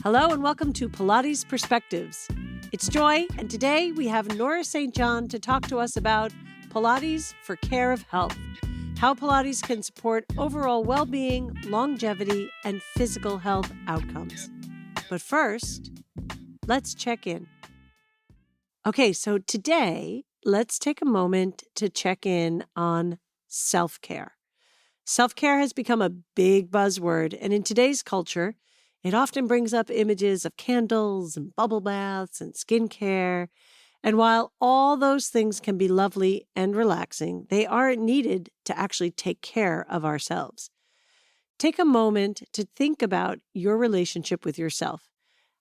Hello and welcome to Pilates Perspectives. It's Joy, and today we have Nora St. John to talk to us about Pilates for care of health, how Pilates can support overall well-being, longevity, and physical health outcomes. But first, let's check in. Okay, so today, let's take a moment to check in on self-care. Self-care has become a big buzzword, and in today's culture, it often brings up images of candles and bubble baths and skincare. And while all those things can be lovely and relaxing, they aren't needed to actually take care of ourselves. Take a moment to think about your relationship with yourself.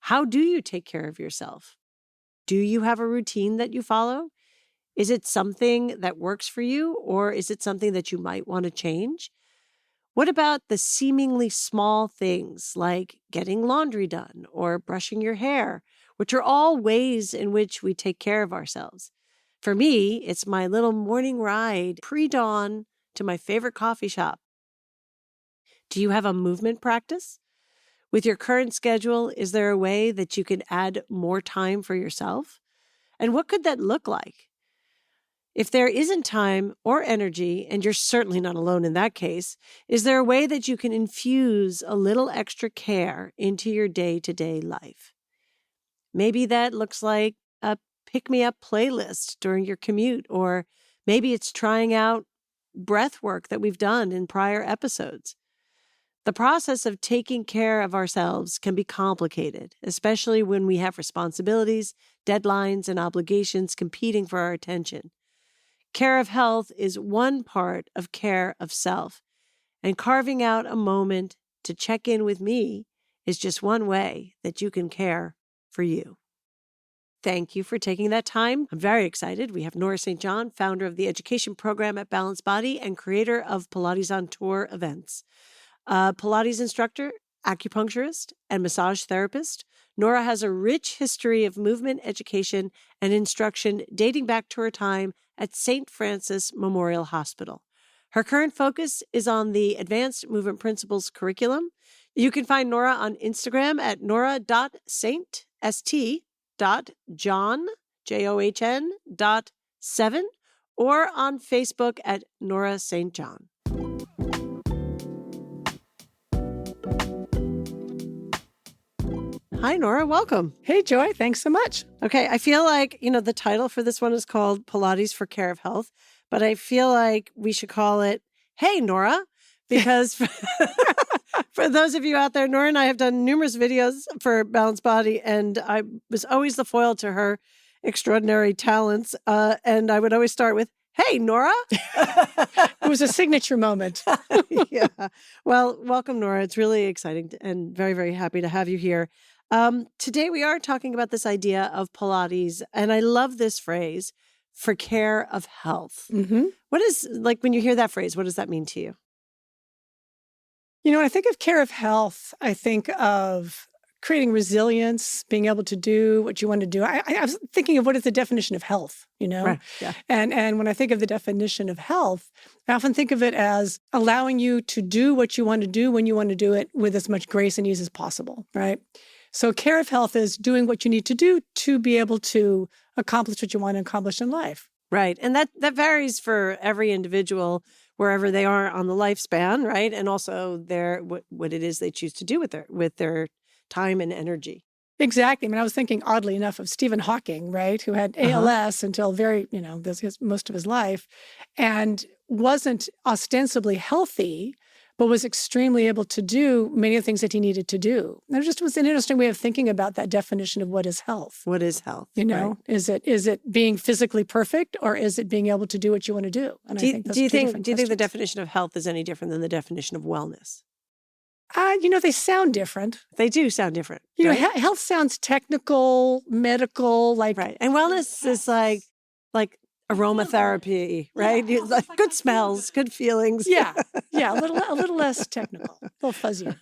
How do you take care of yourself? Do you have a routine that you follow? Is it something that works for you, or is it something that you might want to change? What about the seemingly small things like getting laundry done or brushing your hair, which are all ways in which we take care of ourselves? For me, it's my little morning ride pre-dawn to my favorite coffee shop. Do you have a movement practice? With your current schedule, is there a way that you can add more time for yourself? And what could that look like? If there isn't time or energy, and you're certainly not alone in that case, is there a way that you can infuse a little extra care into your day-to-day life? Maybe that looks like a pick-me-up playlist during your commute, or maybe it's trying out breath work that we've done in prior episodes. The process of taking care of ourselves can be complicated, especially when we have responsibilities, deadlines, and obligations competing for our attention. Care of health is one part of care of self, and carving out a moment to check in with me is just one way that you can care for you. Thank you for taking that time. I'm very excited. We have Nora St. John, founder of the education program at Balanced Body and creator of Pilates on Tour events. Pilates instructor, acupuncturist, and massage therapist, Nora has a rich history of movement education and instruction dating back to her time at St. Francis Memorial Hospital. Her current focus is on the Advanced Movement Principles curriculum. You can find Nora on Instagram at nora.st.john, JOHN.7, or on Facebook at Nora St. John. Hi, Nora. Welcome. Hey, Joy. Thanks so much. Okay. I feel like, the title for this one is called Pilates for Care of Health, but I feel like we should call it, Hey, Nora, because for those of you out there, Nora and I have done numerous videos for Balanced Body, and I was always the foil to her extraordinary talents. And I would always start with, Hey, Nora. It was a signature moment. Yeah. Well, welcome, Nora. It's really exciting and very, very happy to have you here. Today we are talking about this idea of Pilates, and I love this phrase, for care of health. Mm-hmm. What is, when you hear that phrase, what does that mean to you? When I think of care of health, I think of creating resilience, being able to do what you want to do. I was thinking of what is the definition of health, Right. Yeah. And when I think of the definition of health, I often think of it as allowing you to do what you want to do when you want to do it with as much grace and ease as possible, right? So care of health is doing what you need to do to be able to accomplish what you want to accomplish in life. Right. And that varies for every individual, wherever they are on the lifespan, right? And also what it is they choose to do with their time and energy. Exactly. I mean, I was thinking, oddly enough, of Stephen Hawking, right, who had ALS until most of his life, and wasn't ostensibly healthy, but was extremely able to do many of the things that he needed to do. And it just was an interesting way of thinking about that definition of what is health. What is health? Right. Is it being physically perfect, or is it being able to do what you want to do? And do you think the definition of health is any different than the definition of wellness? They sound different. They do sound different. Right? Health sounds technical, medical, right. And wellness is like aromatherapy, right? Yeah. Like good smells, good feelings. Yeah, a little less technical, a little fuzzier.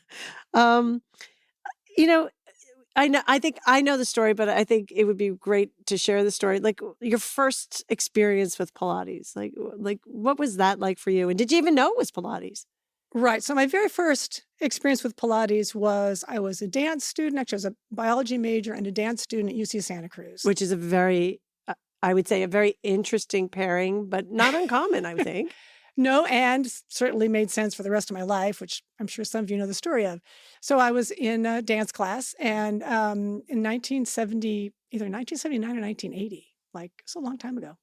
I think I know the story, but I think it would be great to share the story. Like your first experience with Pilates, like what was that like for you? And did you even know it was Pilates? Right. So my very first experience with Pilates was I was a dance student. Actually, I was a biology major and a dance student at UC Santa Cruz. Which is I would say, a very interesting pairing, but not uncommon, I think. No, and certainly made sense for the rest of my life, which I'm sure some of you know the story of. So I was in a dance class, and in 1970, either 1979 or 1980, like it's a long time ago.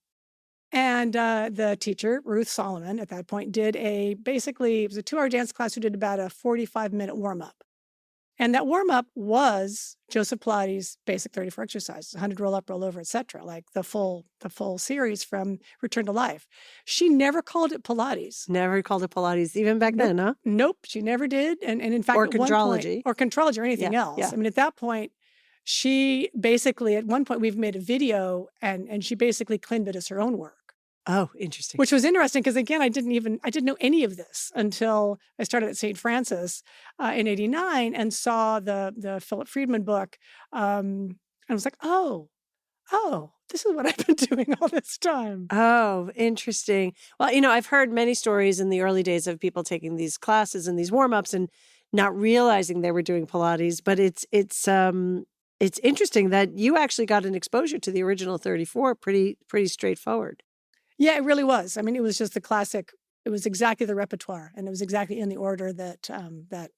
And the teacher, Ruth Solomon, at that point, did basically, it was a 2-hour dance class who did about a 45-minute warm-up. And that warm-up was Joseph Pilates' basic 34 exercises, 100 roll up, roll over, etc., like the full series from Return to Life. She never called it Pilates. Never called it Pilates, even back then, huh? Nope, she never did. And in fact, Or at one Contrology. point, or Contrology or anything else. Yeah. I mean, at that point, she basically, at one point, we've made a video, and she basically claimed it as her own work. Oh, interesting. Which was interesting because, again, I didn't know any of this until I started at St. Francis in '89 and saw the Philip Friedman book. And I was like, oh, this is what I've been doing all this time. Oh, interesting. Well, I've heard many stories in the early days of people taking these classes and these warm-ups and not realizing they were doing Pilates, but it's interesting that you actually got an exposure to the original 34 pretty straightforward. Yeah, it really was. I mean, it was just the classic. It was exactly the repertoire, and it was exactly in the order that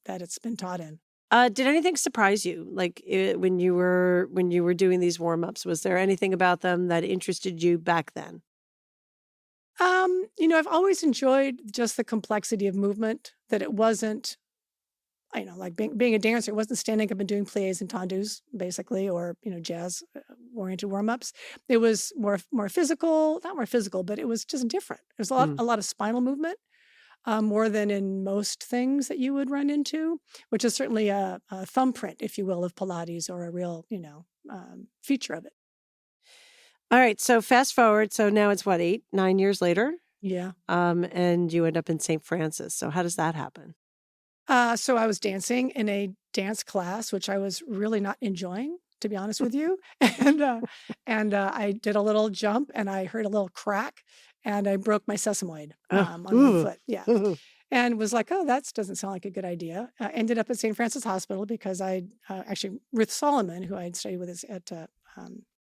it's been taught in. Did anything surprise you, like when you were doing these warm-ups? Was there anything about them that interested you back then? I've always enjoyed just the complexity of movement. That it wasn't, like being a dancer, it wasn't standing up and doing pliés and tendus, basically, or, jazz-oriented warm-ups. It was more physical, not more physical, but it was just different. It was a lot of spinal movement, more than in most things that you would run into, which is certainly a thumbprint, if you will, of Pilates, or a real, feature of it. All right, so fast forward. So now it's what, 8-9 years later? Yeah. And you end up in St. Francis. So how does that happen? So I was dancing in a dance class, which I was really not enjoying, to be honest with you. And I did a little jump, and I heard a little crack, and I broke my sesamoid on my foot. Yeah. And was like, oh, that doesn't sound like a good idea. Ended up at St. Francis Hospital because actually, Ruth Solomon, who I'd studied with at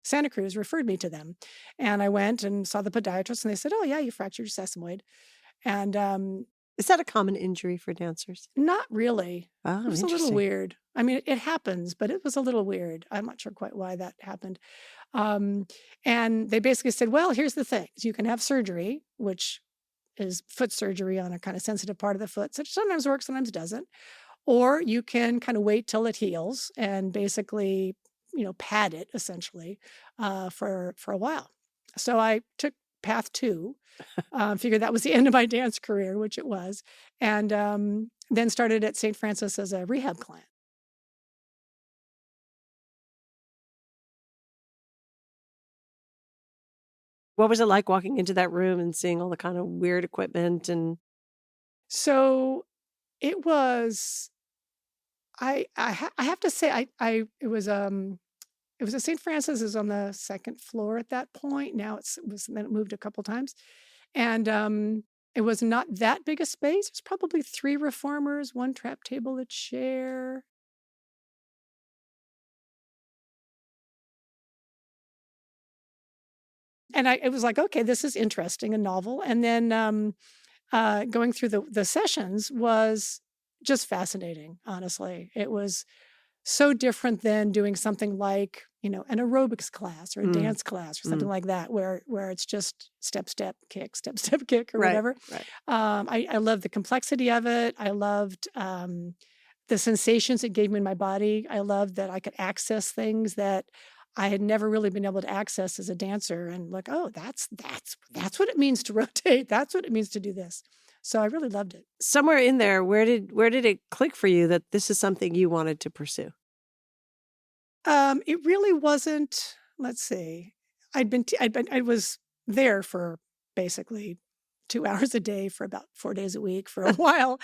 Santa Cruz, referred me to them. And I went and saw the podiatrist, and they said, oh, yeah, you fractured your sesamoid. And is that a common injury for dancers? Not really. Oh, it was a little weird. I mean, it happens, but it was a little weird. I'm not sure quite why that happened. And they basically said, well, here's the thing. You can have surgery, which is foot surgery on a kind of sensitive part of the foot. So it sometimes works, sometimes doesn't. Or you can kind of wait till it heals and basically, pad it essentially for a while. So I took path 2, figured that was the end of my dance career, which it was, and then started at St. Francis as a rehab client. What was it like walking into that room and seeing all the kind of weird equipment? And so it was, I have to say, it was at St. Francis. It was on the 2nd floor at that point. Now then it moved a couple times. And it was not that big a space. It was probably 3 reformers, 1 trap table, a chair. And it was like, okay, this is interesting and novel. And then going through the sessions was just fascinating, honestly. It was so different than doing something like, an aerobics class or a dance class or something like that, where it's just step, kick, or whatever. Right. I loved the complexity of it. I loved the sensations it gave me in my body. I loved that I could access things that I had never really been able to access as a dancer, and like, oh, that's what it means to rotate. That's what it means to do this. So I really loved it. Somewhere in there, where did it click for you that this is something you wanted to pursue? It really wasn't. Let's see. I was there for basically 2 hours a day for about 4 days a week for a while,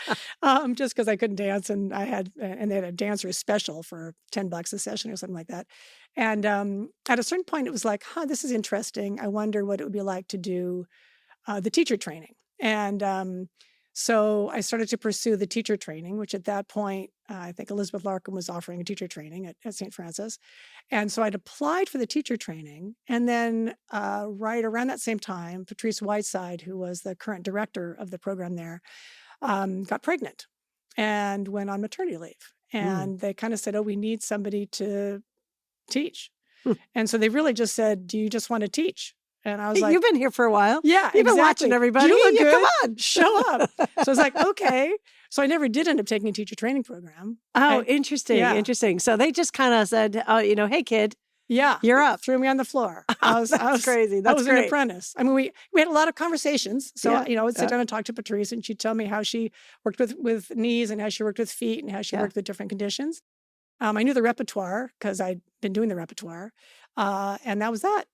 just because I couldn't dance, and they had a dancer special for $10 a session or something like that. And at a certain point, it was like, this is interesting. I wonder what it would be like to do the teacher training. And So I started to pursue the teacher training, which at that point, I think Elizabeth Larkin was offering a teacher training at St. Francis. And so I'd applied for the teacher training. And then right around that same time, Patrice Whiteside, who was the current director of the program there, got pregnant and went on maternity leave. And they kind of said, oh, we need somebody to teach. And so they really just said, do you just want to teach? And I was like, you've been here for a while. Yeah, You've been watching everybody. You look good. Come on. Show up. So I was like, okay. So I never did end up taking a teacher training program. Oh, interesting. Yeah. Interesting. So they just kind of said, oh, hey, kid. Yeah. You're up. Threw me on the floor. That's crazy. I was an apprentice. I mean, we had a lot of conversations. So, I would sit down and talk to Patrice, and she'd tell me how she worked with knees and how she worked with feet and how she worked with different conditions. I knew the repertoire because I'd been doing the repertoire. And that was that.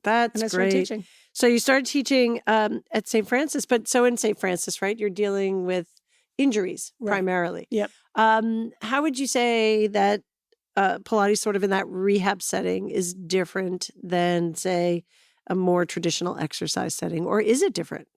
That's great. Teaching. So you started teaching at St. Francis, but so in St. Francis, right, you're dealing with injuries primarily. Yep. How would you say that Pilates sort of in that rehab setting is different than, say, a more traditional exercise setting, or is it different?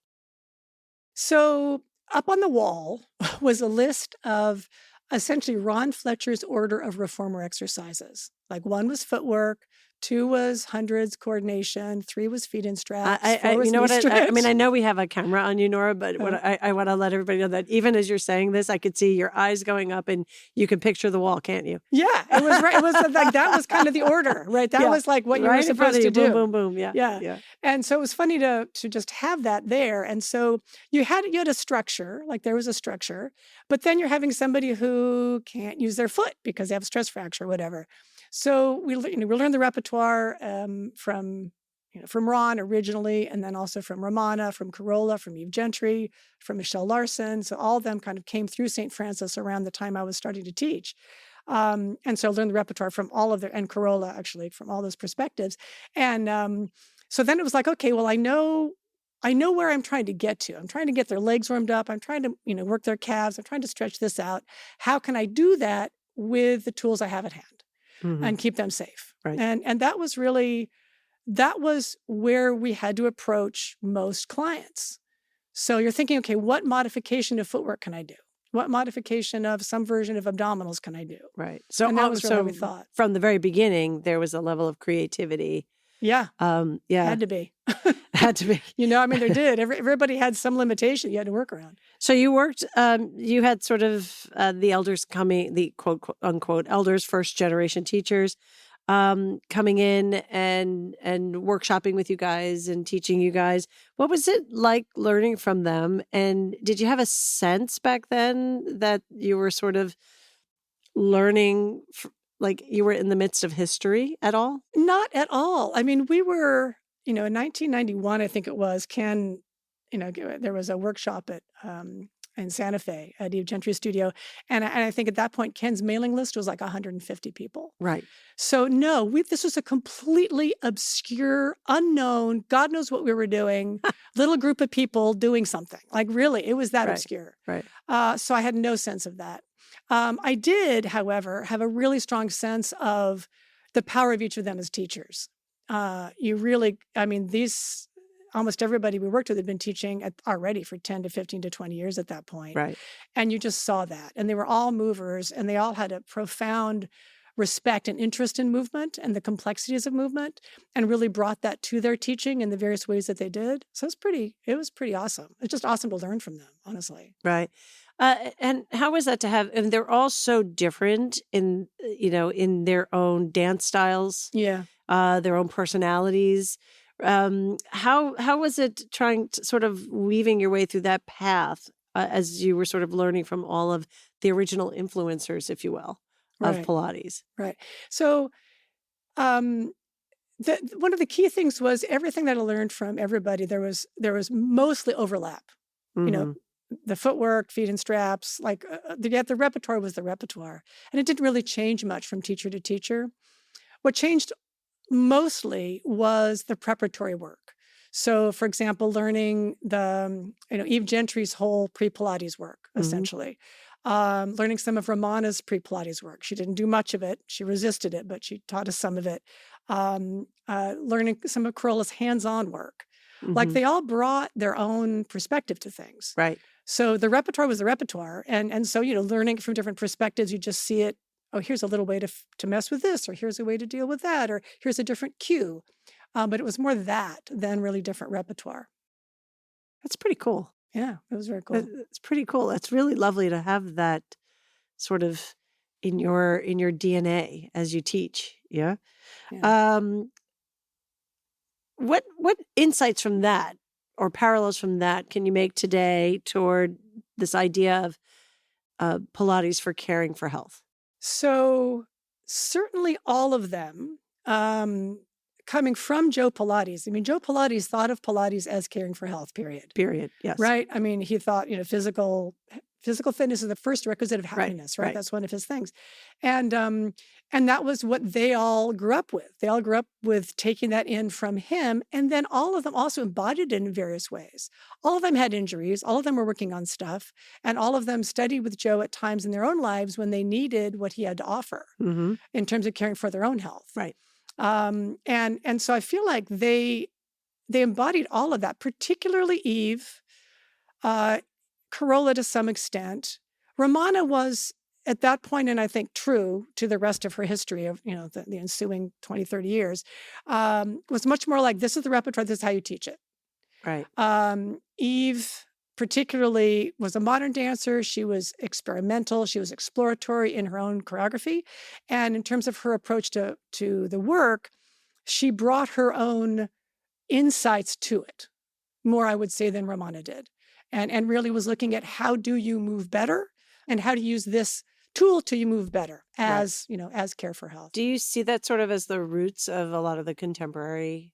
So up on the wall was a list of essentially Ron Fletcher's order of reformer exercises. Like 1 was footwork, 2 was hundreds coordination, 3 was feet and straps. 4 was knee stretch. I mean, I know we have a camera on you, Nora, but what I want to let everybody know that even as you're saying this, I could see your eyes going up and you can picture the wall, can't you? Yeah, it was right. It was like, that was kind of the order, right? That was like what you were supposed to do. Boom, boom, boom. Yeah. And so it was funny to just have that there. And so you had a structure, like there was a structure, but then you're having somebody who can't use their foot because they have a stress fracture or whatever. So we learned the repertoire from Ron originally, and then also from Romana, from Carolla, from Eve Gentry, from Michelle Larson. So all of them kind of came through St. Francis around the time I was starting to teach. And so I learned the repertoire from all of and Carolla actually, from all those perspectives. And so then it was like, okay, well, I know where I'm trying to get to. I'm trying to get their legs warmed up. I'm trying to, work their calves. I'm trying to stretch this out. How can I do that with the tools I have at hand? And keep them safe. Right. And that was where we had to approach most clients. So you're thinking, okay, what modification of footwork can I do? What modification of some version of abdominals can I do? Right. So that was really what we thought. From the very beginning, there was a level of creativity. Yeah. Had to be. Had to be. There did. Everybody had some limitation you had to work around. So you worked, you had sort of the elders coming, the quote, unquote, elders, first generation teachers coming in and workshopping with you guys and teaching you guys. What was it like learning from them? And did you have a sense back then that you were sort of learning, like you were in the midst of history at all? Not at all. I mean, we were, in 1991, I think it was, Ken, there was a workshop at in Santa Fe at Eve Gentry's studio. And I think at that point, Ken's mailing list was like 150 people. Right. So no, this was a completely obscure, unknown, God knows what we were doing, little group of people doing something. Like really, it was that obscure. Right. So I had no sense of that. I did, however, have a really strong sense of the power of each of them as teachers. Almost everybody we worked with had been teaching already for 10 to 15 to 20 years at that point. Right. And you just saw that. And they were all movers, and they all had a profound respect and interest in movement and the complexities of movement, and really brought that to their teaching in the various ways that they did. So it was pretty awesome. It's just awesome to learn from them, honestly. Right. And how was that to have, and they're all so different in their own dance styles, their own personalities. How was it trying to sort of weaving your way through that path as you were sort of learning from all of the original influencers, if you will, of Pilates? Right. So one of the key things was everything that I learned from everybody, there was mostly overlap. Mm-hmm. The footwork, feet and straps, the repertoire was the repertoire. And it didn't really change much from teacher to teacher. What changed mostly was the preparatory work. So, for example, learning Eve Gentry's whole pre-Pilates work, essentially. Learning some of Romana's pre-Pilates work. She didn't do much of it. She resisted it, but she taught us some of it. Learning some of Carolla's hands-on work. Mm-hmm. Like they all brought their own perspective to things. Right. So the repertoire was the repertoire. And so, learning from different perspectives, you just see it. Oh, here's a little way to mess with this, or here's a way to deal with that, or here's a different cue. But it was more that than really different repertoire. That's pretty cool. Yeah, it was very cool. It's pretty cool. It's really lovely to have that sort of in your DNA as you teach. Yeah. Yeah. What insights from that or parallels from that can you make today toward this idea of Pilates for caring for health? So certainly all of them, coming from Joe Pilates. I mean, Joe Pilates thought of Pilates as caring for health, period. Period. Yes. Right? I mean, he thought, physical fitness is the first requisite of happiness, right? That's one of his things. And that was what they all grew up with. They all grew up with taking that in from him. And then all of them also embodied it in various ways. All of them had injuries. All of them were working on stuff. And all of them studied with Joe at times in their own lives when they needed what he had to offer in terms of caring for their own health. Right. And so I feel like they embodied all of that, particularly Eve, Carolla to some extent. Romana was at that point, and I think true to the rest of her history of, the ensuing 20, 30 years, was much more like, this is the repertoire, this is how you teach it. Right. Eve particularly was a modern dancer. She was experimental. She was exploratory in her own choreography. And in terms of her approach to the work, she brought her own insights to it, more, I would say, than Romana did. And really was looking at how do you move better and how to use this tool to you move better as, as care for health. Do you see that sort of as the roots of a lot of the contemporary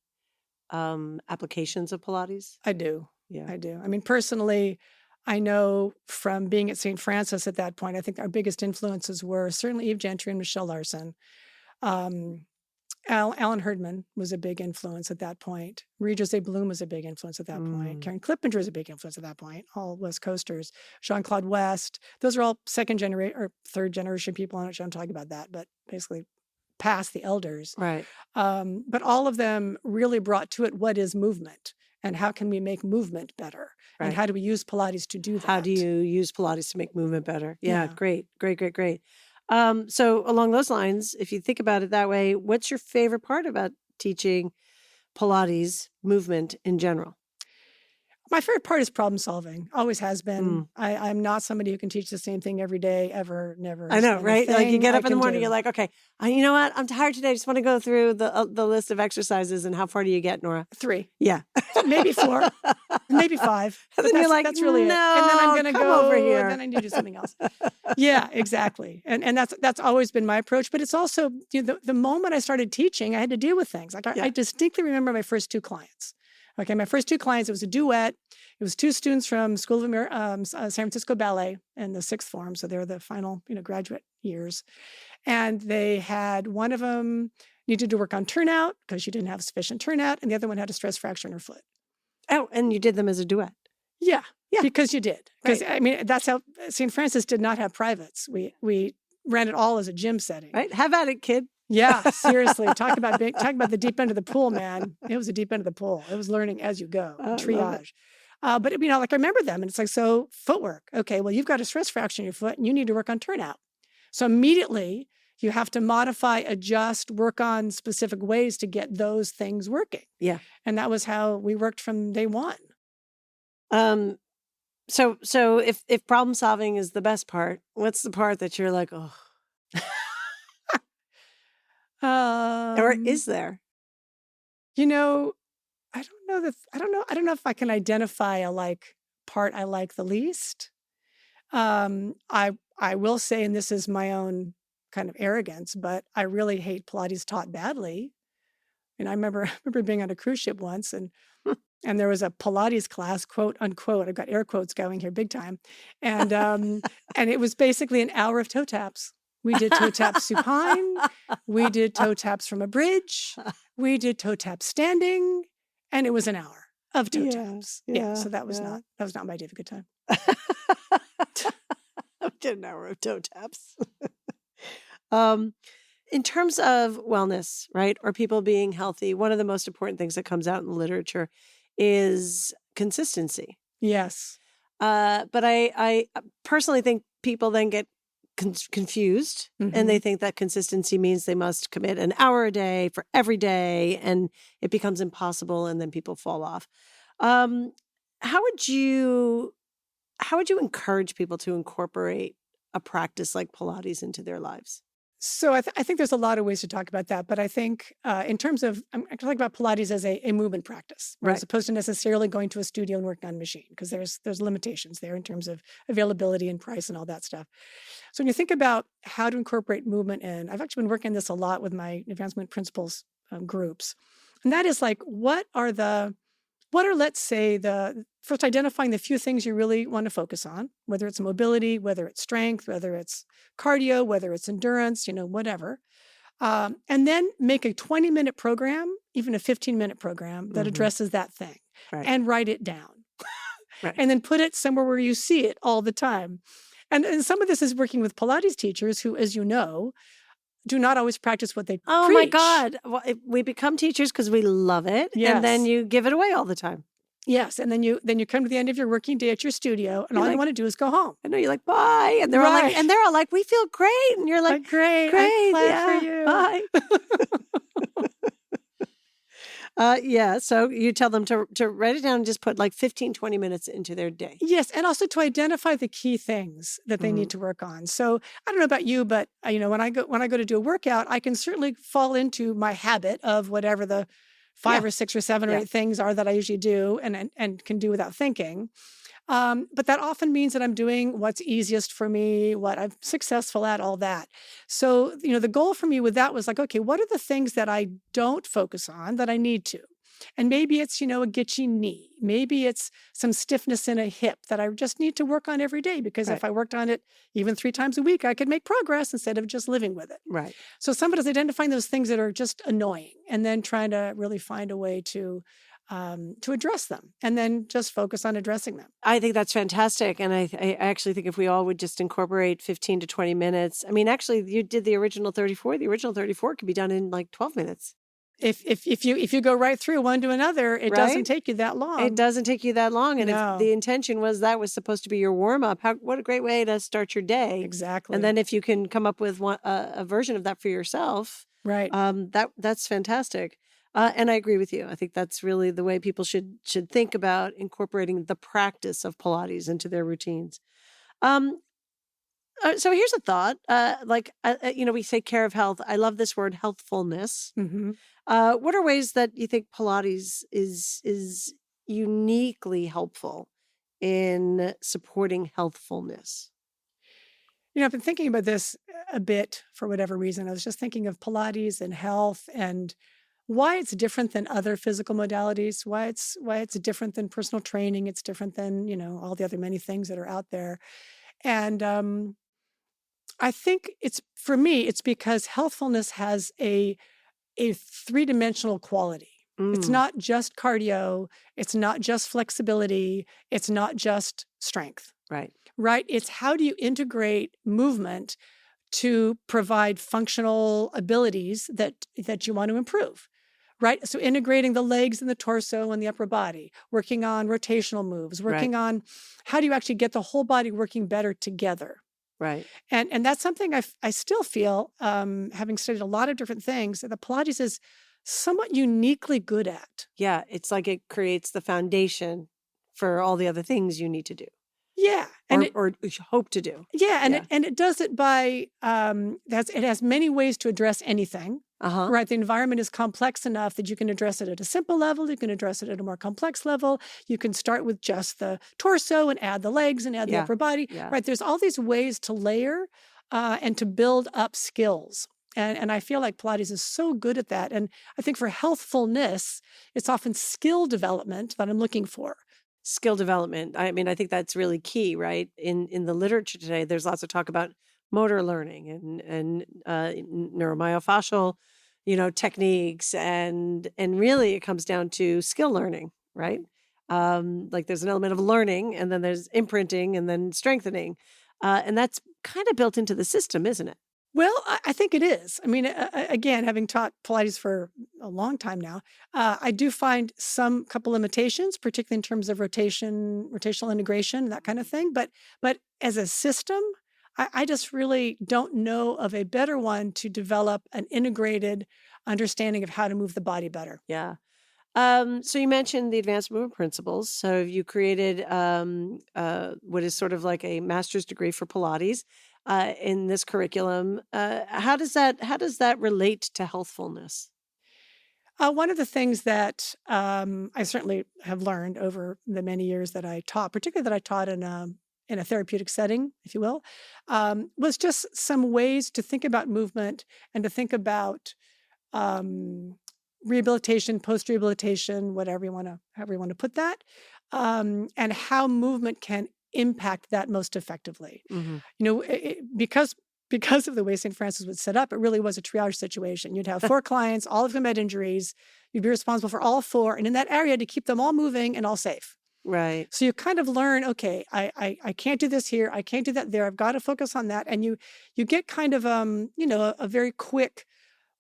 applications of Pilates? I do. Yeah. I do. I mean, personally, I know from being at St. Francis at that point, I think our biggest influences were certainly Eve Gentry and Michelle Larson. Alan Herdman was a big influence at that point. Marie-José Bloom was a big influence at that point. Karen Clippinger was a big influence at that point. All West Coasters. Jean-Claude West. Those are all second generation or third generation people. I'm not sure I'm talking about that, but basically past the elders. Right. But all of them really brought to it what is movement and how can we make movement better? Right. And how do we use Pilates to do that? How do you use Pilates to make movement better? Yeah. Great. So along those lines, if you think about it that way, what's your favorite part about teaching Pilates movement in general? My favorite part is problem solving. Always has been. I'm not somebody who can teach the same thing every day, ever, never. I know, right? Like you get up in the morning, you're like, okay, you know what? I'm tired today. I just want to go through the list of exercises. And how far do you get, Nora? 3. Yeah. Maybe 4. Maybe 5. And then you're like, that's really no, it. And then I'm going to go over here. And then I need to do something else. Yeah, exactly. And that's always been my approach. But it's also, the moment I started teaching, I had to deal with things. Like I distinctly remember my first 2 clients. Okay, my first 2 clients, it was a duet. It was 2 students from School of San Francisco Ballet in the 6th form. So they're the final, graduate years. And they had, one of them needed to work on turnout because she didn't have sufficient turnout. And the other one had a stress fracture in her foot. Oh, and you did them as a duet. Yeah, because you did. Because, I mean, that's how St. Francis did not have privates. We ran it all as a gym setting. Right? Have at it, kid. Yeah, seriously. Talk about the deep end of the pool, man. It was the deep end of the pool. It was learning as you go, triage. But, I remember them. And it's like, so footwork. Okay, well, you've got a stress fracture in your foot and you need to work on turnout. So immediately you have to modify, adjust, work on specific ways to get those things working. Yeah. And that was how we worked from day one. So if problem solving is the best part, what's the part that you're like, oh, or is there? I don't know if I can identify a part I like the least. I will say, and this is my own kind of arrogance, but I really hate Pilates taught badly. And I remember being on a cruise ship once and there was a Pilates class, quote unquote. I've got air quotes going here big time. And and it was basically an hour of toe taps. We did toe taps supine. We did toe taps from a bridge. We did toe taps standing. And it was an hour of toe taps. Yeah. So that was not my day of a good time. I did an hour of toe taps. In terms of wellness, right, or people being healthy, one of the most important things that comes out in the literature is consistency. Yes. But I personally think people then get confused, and they think that consistency means they must commit an hour a day for every day, and it becomes impossible, and then people fall off. How would you encourage people to incorporate a practice like Pilates into their lives? So I think there's a lot of ways to talk about that, but I think in terms of, I'm talking about Pilates as a movement practice, right? As opposed to necessarily going to a studio and working on a machine, because there's limitations there in terms of availability and price and all that stuff. So when you think about how to incorporate movement in, I've actually been working on this a lot with my advancement principles groups, and that is like, what are, let's say, first identifying the few things you really want to focus on, whether it's mobility, whether it's strength, whether it's cardio, whether it's endurance, whatever. And then make a 20-minute program, even a 15-minute program that addresses that thing, and write it down. And then put it somewhere where you see it all the time. And some of this is working with Pilates teachers who, as you know, do not always practice what they preach. Oh my God. Well, we become teachers because we love it. Yes. And then you give it away all the time. Yes. And then you come to the end of your working day at your studio, and all you want to do is go home. I know, you're like, bye. And they're all like, we feel great. And you're like, great. I'm glad for you. Bye. So you tell them to write it down and just put like 15, 20 minutes into their day. Yes. And also to identify the key things that they need to work on. So I don't know about you, but when I go to do a workout, I can certainly fall into my habit of whatever the 5 or 6 or 7 or 8 things are that I usually do and can do without thinking. But that often means that I'm doing what's easiest for me, what I'm successful at, all that. So, the goal for me with that was like, okay, what are the things that I don't focus on that I need to? And maybe it's, a gitchy knee. Maybe it's some stiffness in a hip that I just need to work on every day, because if I worked on it even 3 times a week, I could make progress instead of just living with it. Right. So somebody's identifying those things that are just annoying and then trying to really find a way to address them, and then just focus on addressing them. I think that's fantastic. And I actually think if we all would just incorporate 15 to 20 minutes, I mean, actually you did the original 34. The original 34 could be done in like 12 minutes. If you go right through one to another, it doesn't take you that long. It doesn't take you that long. And No. if the intention was that was supposed to be your warm up, what a great way to start your day. Exactly. And then if you can come up with a version of that for yourself, right? That's fantastic. And I agree with you. I think that's really the way people should think about incorporating the practice of Pilates into their routines. So here's a thought. We say care of health. I love this word, healthfulness. What are ways that you think Pilates is uniquely helpful in supporting healthfulness? I've been thinking about this a bit for whatever reason. I was just thinking of Pilates and health and why it's different than other physical modalities, why it's different than personal training. It's different than, all the other many things that are out there. And I think for me, it's because healthfulness has a 3-dimensional quality. It's not just cardio. It's not just flexibility. It's not just strength. Right? It's how do you integrate movement to provide functional abilities that you want to improve, right? So integrating the legs and the torso and the upper body, working on rotational moves, working on how do you actually get the whole body working better together. Right. And that's something I still feel, having studied a lot of different things, that the Pilates is somewhat uniquely good at. Yeah, it's like it creates the foundation for all the other things you need to do. Yeah, or hope to do. Yeah, and it does it by it has many ways to address anything. Right, the environment is complex enough that you can address it at a simple level. You can address it at a more complex level. You can start with just the torso and add the legs and add the upper body. Yeah. Right, there's all these ways to layer and to build up skills. And I feel like Pilates is so good at that. And I think for healthfulness, it's often skill development that I'm looking for. Skill development. I mean, I think that's really key, right? In the literature today, there's lots of talk about motor learning and neuromyofascial, techniques, and really it comes down to skill learning, right? Like there's an element of learning, and then there's imprinting, and then strengthening, and that's kind of built into the system, isn't it? Well, I think it is. I mean, again, having taught Pilates for a long time now, I do find some couple limitations, particularly in terms of rotational integration, that kind of thing. But as a system, I just really don't know of a better one to develop an integrated understanding of how to move the body better. Yeah. So you mentioned the advanced movement principles. So you created what is sort of like a master's degree for Pilates in this curriculum. How does that relate to healthfulness? One of the things that I certainly have learned over the many years that I taught, particularly that I taught in a therapeutic setting, if you will, was just some ways to think about movement and to think about um, rehabilitation, post-rehabilitation, however you want to put that, and how movement can impact that most effectively. Hmm. Because of the way St. Francis was set up, it really was a triage situation. You'd have 4 clients, all of them had injuries. You'd be responsible for all 4, and in that area to keep them all moving and all safe. Right. So you kind of learn, okay, I can't do this here, I can't do that there. I've got to focus on that, and you get kind of a very quick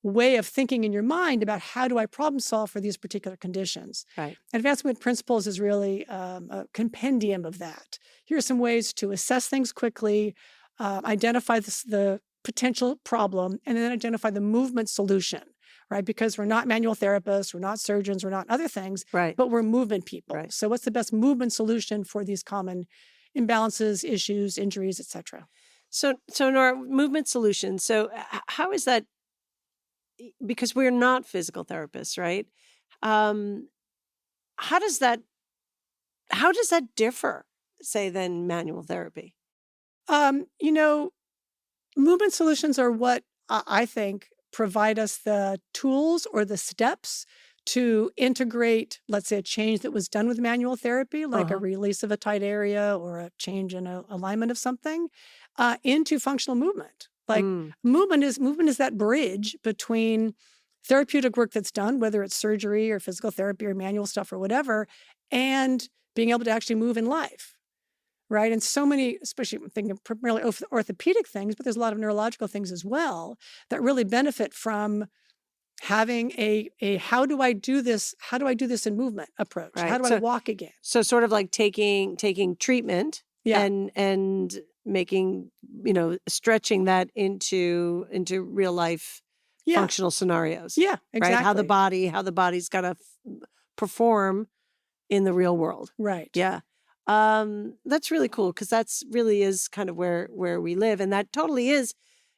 way of thinking in your mind about how do I problem solve for these particular conditions. Right. Advancement principles is really a compendium of that. Here are some ways to assess things quickly, identify the potential problem, and then identify the movement solution, right? Because we're not manual therapists, we're not surgeons, we're not other things, Right. but we're movement people. Right. So what's the best movement solution for these common imbalances, issues, injuries, etc.? So Nora, movement solutions. So how is that? Because we're not physical therapists, right? Um, how does that differ, say, than manual therapy? Um, you know, Movement solutions are what I think provide us the tools or the steps to integrate, let's say, a change that was done with manual therapy, like a Uh-huh. release of a tight area or a change in a alignment of something, into functional movement. Like Mm, movement is that bridge between therapeutic work that's done, whether it's surgery or physical therapy or manual stuff or whatever, and being able to actually move in life. Right. And so many, especially I'm thinking primarily orthopedic things, but there's a lot of neurological things as well that really benefit from having a how do I do this? How do I do this in movement approach? How right. do I walk again? So sort of like taking treatment Yeah. and making, stretching that into real life Yeah. functional scenarios, Yeah. right? How Exactly. the body's got to perform in the real world. Right. Yeah. That's really cool because that's really is kind of where we live. And that totally is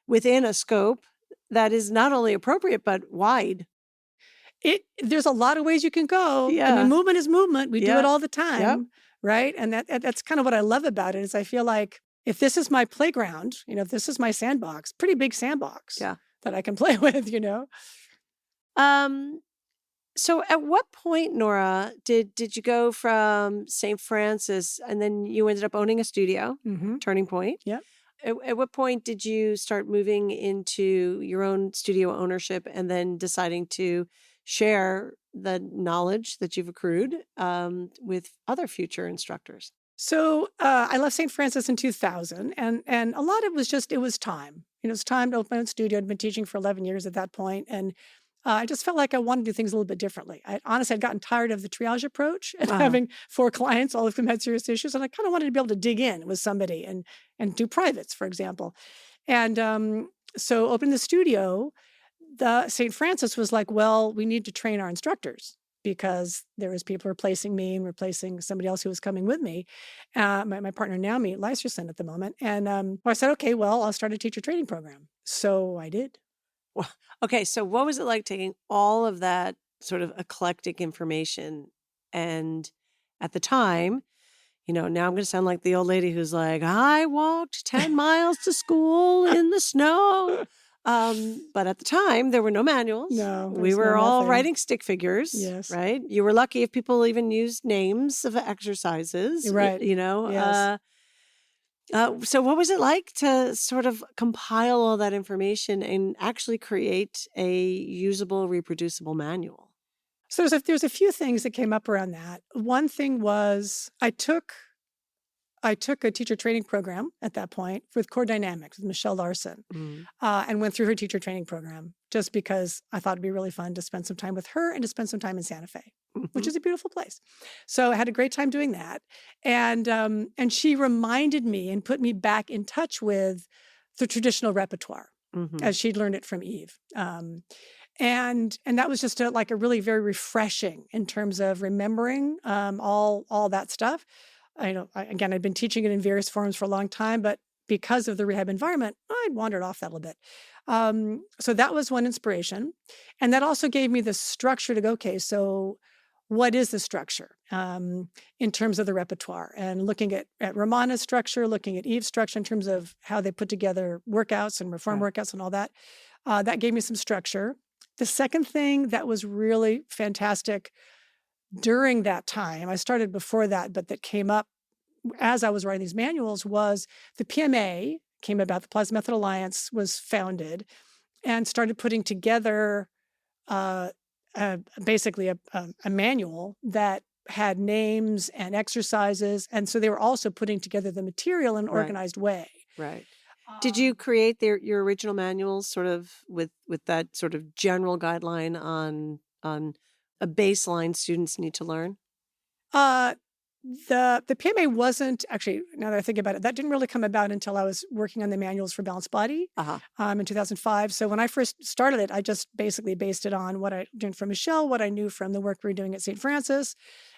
within a scope that is not only appropriate, but wide. There's a lot of ways you can go. I Yeah. mean, movement is movement. We do Yeah. it all the Yep. time. Right. And that's kind of what I love about it is I feel like if this is my playground, if this is my sandbox, pretty big sandbox Yeah. that I can play with, Um, so at what point, Nora, did you go from St. Francis and then you ended up owning a studio, Mm-hmm. Turning Point? Yeah. At what point did you start moving into your own studio ownership and then deciding to share the knowledge that you've accrued with other future instructors? So I left St. Francis in 2000, and a lot of it was time. It was time to open a studio. I'd been teaching for 11 years at that point, and I just felt like I wanted to do things a little bit differently. Honestly, I'd gotten tired of the triage approach and Uh-huh. having 4 clients, all of them had serious issues, and I kind of wanted to be able to dig in with somebody and do privates, for example. And so opening the studio, the St. Francis was like, well, we need to train our instructors because there was people replacing me and replacing somebody else who was coming with me, my partner Naomi Lyserson at the moment. And I said, okay, well, I'll start a teacher training program. So I did. Well, okay, so what was it like taking all of that sort of eclectic information and at the time, now I'm going to sound like the old lady who's like, I walked 10 miles to school in the snow. But at the time, there were no manuals. No, We there's no were all nothing. writing stick figures, Yes. right? You were lucky if people even used names of exercises, Right. Yes. So what was it like to sort of compile all that information and actually create a usable, reproducible manual? So there's a few things that came up around that. One thing was I took I took a teacher training program at that point with Core Dynamics with Michelle Larson, and went through her teacher training program just because I thought it'd be really fun to spend some time with her and to spend some time in Santa Fe, which is a beautiful place. So I had a great time doing that. And she reminded me and put me back in touch with the traditional repertoire as she'd learned it from Eve. And that was just a really very refreshing in terms of remembering all that stuff. Again, I'd been teaching it in various forms for a long time, but because of the rehab environment, I'd wandered off that a little bit. So that was one inspiration. And that also gave me the structure to go, okay, so what is the structure in terms of the repertoire? And looking at Romana's structure, looking at Eve's structure in terms of how they put together workouts and reform workouts and all that, that gave me some structure. The second thing that was really fantastic during that time, I started before that, but that came up as I was writing these manuals, was the PMA came about, the Pilates Method Alliance was founded and started putting together basically a manual that had names and exercises. And so they were also putting together the material in an organized way. Right. Did you create your original manuals sort of with that sort of general guideline on a baseline students need to learn? The PMA wasn't actually, now that I think about it, that didn't really come about until I was working on the manuals for Balanced Body in 2005. So when I first started it, I just basically based it on what I did from Michelle, what I knew from the work we were doing at St. Francis,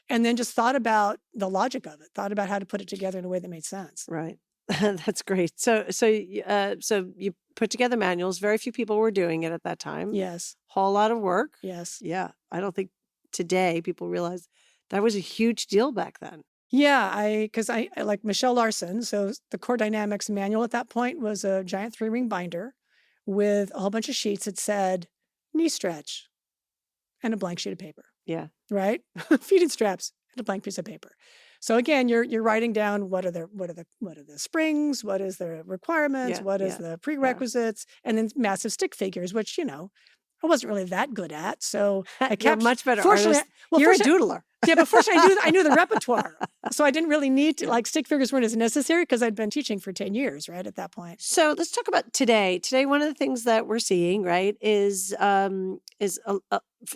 and then just thought about the logic of it, thought about how to put it together in a way that made sense. Right. That's great. So you put together manuals. Very few people were doing it at that time. Yes. Whole lot of work. Yes. Yeah. I don't think today people realize that was a huge deal back then. Yeah, because I like Michelle Larson. So the Core Dynamics manual at that point was a giant 3-ring binder with a whole bunch of sheets that said knee stretch and a blank sheet of paper. Yeah. Right? Feeding straps and a blank piece of paper. So again, you're writing down what are the springs, what is the requirements, what is the prerequisites, and then massive stick figures, which I wasn't really that good at. So I kept You're much better artist. You're a doodler. Yeah, but fortunately I knew the repertoire. So I didn't really need to, stick figures weren't as necessary because I'd been teaching for 10 years, right, at that point. So let's talk about today. Today, one of the things that we're seeing, right, is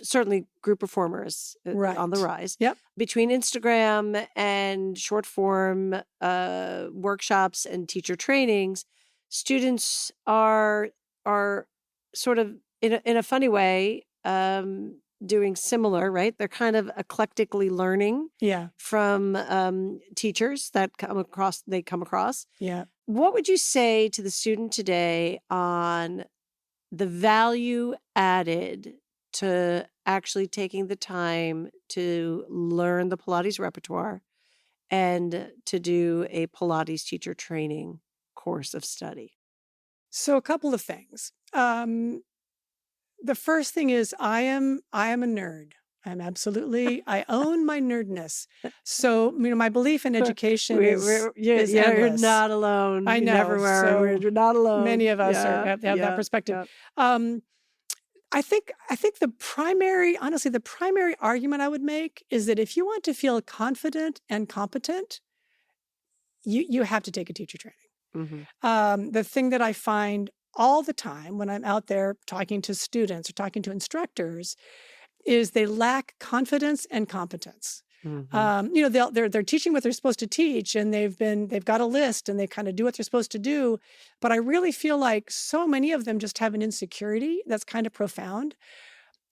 certainly group performers on the rise. Yep. Between Instagram and short form workshops and teacher trainings, students are sort of in a funny way doing similar, right? They're kind of eclectically learning from teachers that they come across. Yeah. What would you say to the student today on the value added to actually taking the time to learn the Pilates repertoire and to do a Pilates teacher training course of study? So a couple of things. The first thing is I am a nerd. I own my nerdness. So, my belief in education is endless. You're not alone. I know. You never were. So you're not alone. Many of us have that perspective. Yeah. I think the primary argument I would make is that if you want to feel confident and competent, you have to take a teacher training. Mm-hmm. The thing that I find all the time when I'm out there talking to students or talking to instructors is they lack confidence and competence. Mm-hmm. They're teaching what they're supposed to teach, and they've got a list, and they kind of do what they're supposed to do. But I really feel like so many of them just have an insecurity that's kind of profound,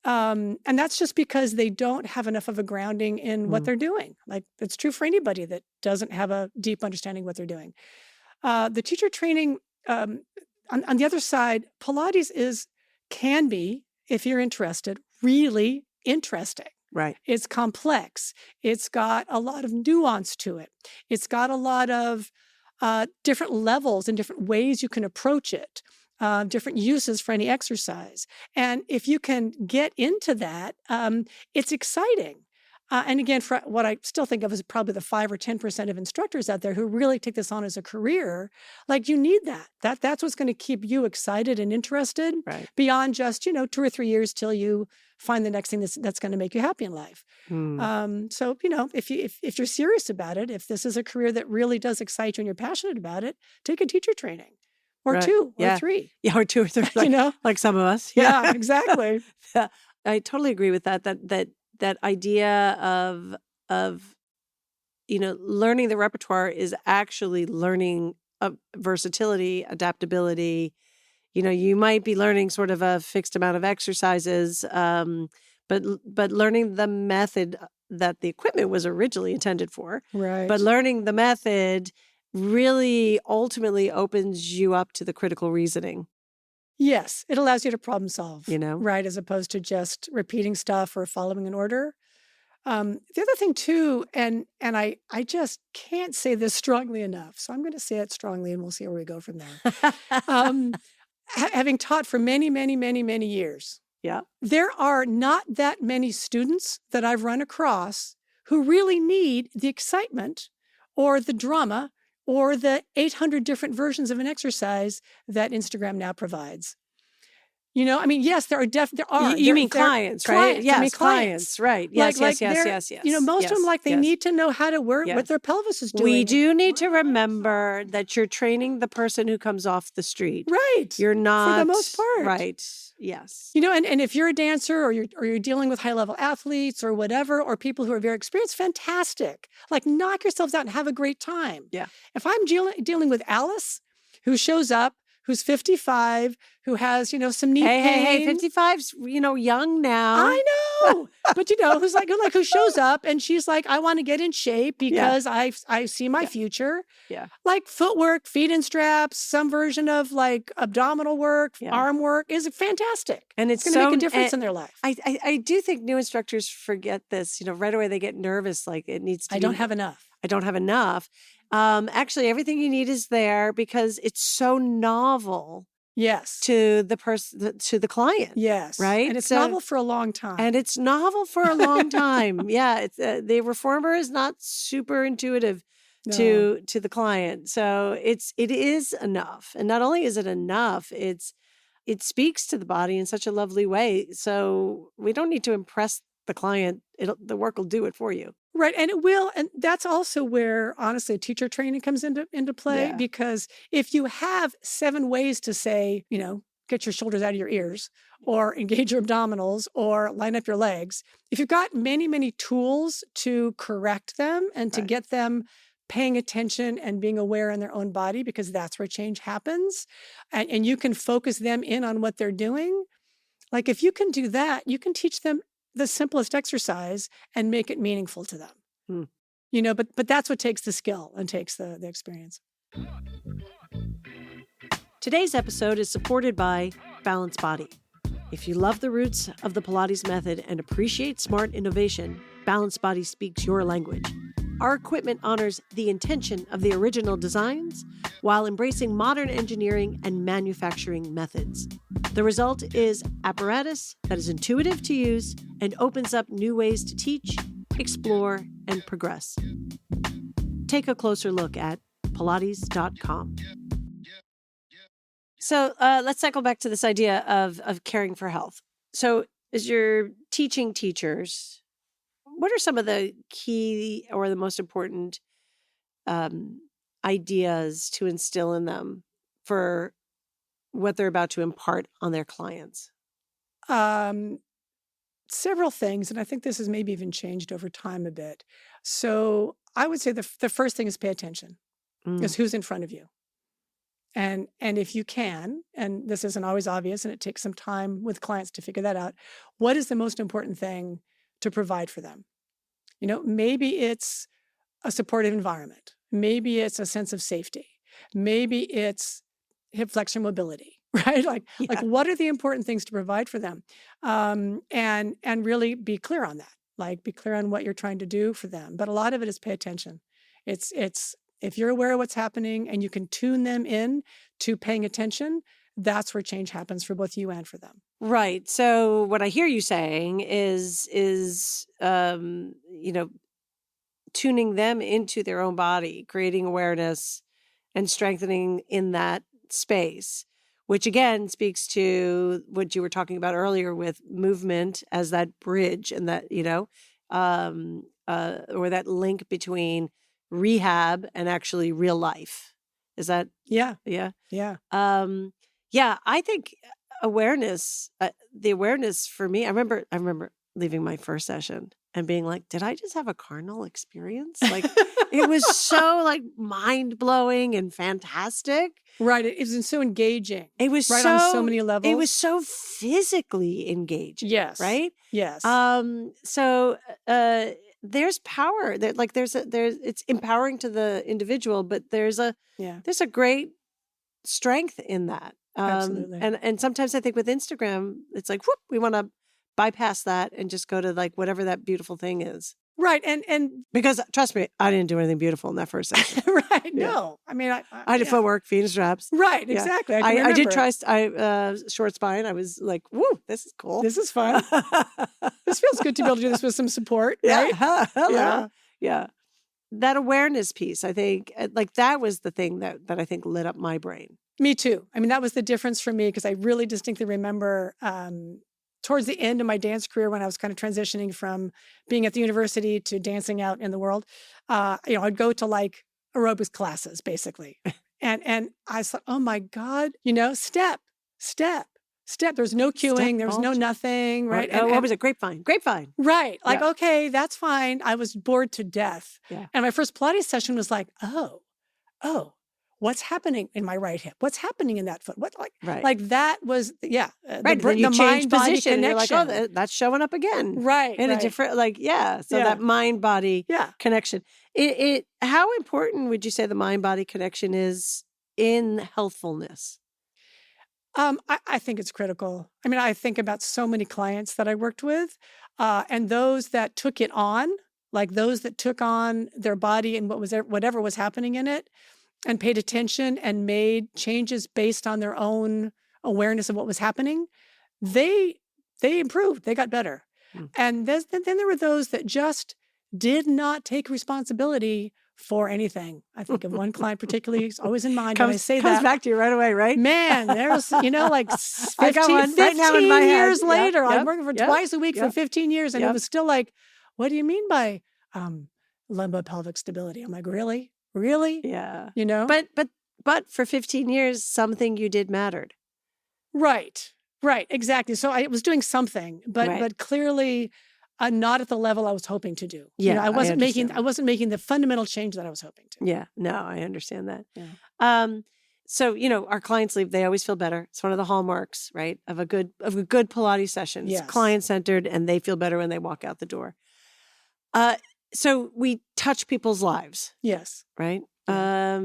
and that's just because they don't have enough of a grounding in what they're doing. Like it's true for anybody that doesn't have a deep understanding of what they're doing. The teacher training. On the other side, Pilates can be, if you're interested, really interesting. Right. It's complex. It's got a lot of nuance to it. It's got a lot of different levels and different ways you can approach it, different uses for any exercise. And if you can get into that, it's exciting. And again, for what I still think of as probably the 5 or 10% of instructors out there who really take this on as a career, like you need that. That's what's going to keep you excited and interested beyond just, 2 or 3 years till you find the next thing that's going to make you happy in life. So, if you're serious about it, if this is a career that really does excite you and you're passionate about it, take a teacher training. Or 2 or 3. Yeah, or 2 or 3, like some of us. Yeah, exactly. I totally agree with that idea of learning the repertoire is actually learning versatility, adaptability. You might be learning sort of a fixed amount of exercises, but learning the method that the equipment was originally intended for. Right. But learning the method really ultimately opens you up to the critical reasoning. Yes, it allows you to problem solve, right, as opposed to just repeating stuff or following an order. The other thing too, and I just can't say this strongly enough, so I'm going to say it strongly and we'll see where we go from there. Having taught for many, many, many, many years, there are not that many students that I've run across who really need the excitement or the drama or the 800 different versions of an exercise that Instagram now provides. Yes, there are. You mean clients, right? Yes, clients, right. Yes. Most of them, they need to know how to work, what their pelvis is doing. We do need to remember that you're training the person who comes off the street. Right. You're not. For the most part. Right. Yes. And if you're a dancer or you're dealing with high-level athletes or whatever, or people who are very experienced, fantastic. Knock yourselves out and have a great time. Yeah. If I'm dealing with Alice, who shows up, who's 55, who has, some knee pain. Hey, 55's, young now. I know. But, who shows up and she's like, I want to get in shape because I see my future. Yeah. Footwork, feet in straps, some version of abdominal work, arm work is fantastic. And it's going to make a difference in their life. I do think new instructors forget this, right away they get nervous, it needs to I don't have enough. Actually, everything you need is there because it's so novel. Yes. To the client. Yes. Right. And it's novel for a long time. Yeah. It's the reformer is not super intuitive to the client. So it is enough. And not only is it enough, it speaks to the body in such a lovely way. So we don't need to impress the client. The work will do it for you. Right. And it will. And that's also where, honestly, teacher training comes into play. Because if you have 7 ways to say, get your shoulders out of your ears or engage your abdominals or line up your legs, if you've got many, many tools to correct them and to get them paying attention and being aware in their own body, because that's where change happens, and you can focus them in on what they're doing. If you can do that, you can teach them the simplest exercise and make it meaningful to them. But that's what takes the skill and takes the experience. Today's episode is supported by Balanced Body. If you love the roots of the Pilates method and appreciate smart innovation, Balanced Body speaks your language. Our equipment honors the intention of the original designs while embracing modern engineering and manufacturing methods. The result is apparatus that is intuitive to use and opens up new ways to teach, explore, and progress. Take a closer look at Pilates.com. So let's cycle back to this idea of caring for health. So as you're teaching teachers, what are some of the key or the most important ideas to instill in them for what they're about to impart on their clients? Several things, and I think this has maybe even changed over time a bit. So I would say the first thing is pay attention, is who's in front of you. And if you can, and this isn't always obvious, and it takes some time with clients to figure that out, what is the most important thing to provide for them? Maybe it's a supportive environment. Maybe it's a sense of safety. Maybe it's hip flexor mobility, right? Like what are the important things to provide for them? And really be clear on that. Be clear on what you're trying to do for them. But a lot of it is pay attention. It's if you're aware of what's happening and you can tune them in to paying attention, that's where change happens for both you and for them. Right. So what I hear you saying is tuning them into their own body, creating awareness and strengthening in that space, which again speaks to what you were talking about earlier with movement as that bridge and that, or that link between rehab and actually real life. Is that? Yeah. Yeah. Yeah. I think awareness, the awareness for me, I remember leaving my first session and being like, did I just have a carnal experience? Like it was so like mind blowing and fantastic. Right. It isn't so engaging. It was right so, on so many levels. It was so physically engaging. Yes. Right. Yes. There's power that like it's empowering to the individual, but there's a great strength in that. Absolutely. And sometimes I think with Instagram, it's like, whoop, we want to bypass that and just go to like whatever that beautiful thing is. Right. And because trust me, I didn't do anything beautiful in that first session. Right. Yeah. No. I mean, I did footwork, Venus straps. Right. Yeah. Exactly. I did try short spine. I was like, woo, this is cool. This is fun. This feels good to be able to do this with some support. Right? Yeah. Yeah. That awareness piece, I think, like that was the thing that I think lit up my brain. Me too. I mean, that was the difference for me because I really distinctly remember towards the end of my dance career when I was kind of transitioning from being at the university to dancing out in the world, I'd go to like aerobics classes basically. and I thought, oh my God, step. There's no cueing. There's no nothing, right? What was it? Grapevine. Right. Like, okay, that's fine. I was bored to death. Yeah. And my first Pilates session was like, oh, what's happening in my right hip? What's happening in that foot? Like that was, right. The mind-body connection. You're like, oh, that's showing up again. Right. In a different, So that mind-body connection. How important would you say the mind-body connection is in healthfulness? I think it's critical. I mean, I think about so many clients that I worked with, and those that took it on, like those that took on their body and whatever was happening in it, and paid attention and made changes based on their own awareness of what was happening. They improved. They got better. And then there were those that just did not take responsibility for anything. I think of one client particularly, who's always in mind when I say that. Comes back to you right away, right? Man, there's, like 15 years later, I'm working for twice a week for 15 years. And it was still like, what do you mean by lumbopelvic stability? I'm like, really? Really? Yeah. But for 15 years, something you did mattered. Right. Exactly. So I was doing something, but clearly not at the level I was hoping to do. Yeah. I wasn't making the fundamental change that I was hoping to. Yeah. No, I understand that. Yeah. So, our clients leave, they always feel better. It's one of the hallmarks, right, of a good Pilates session. It's client-centered and they feel better when they walk out the door. So we touch people's lives. Yes. Right? Yeah.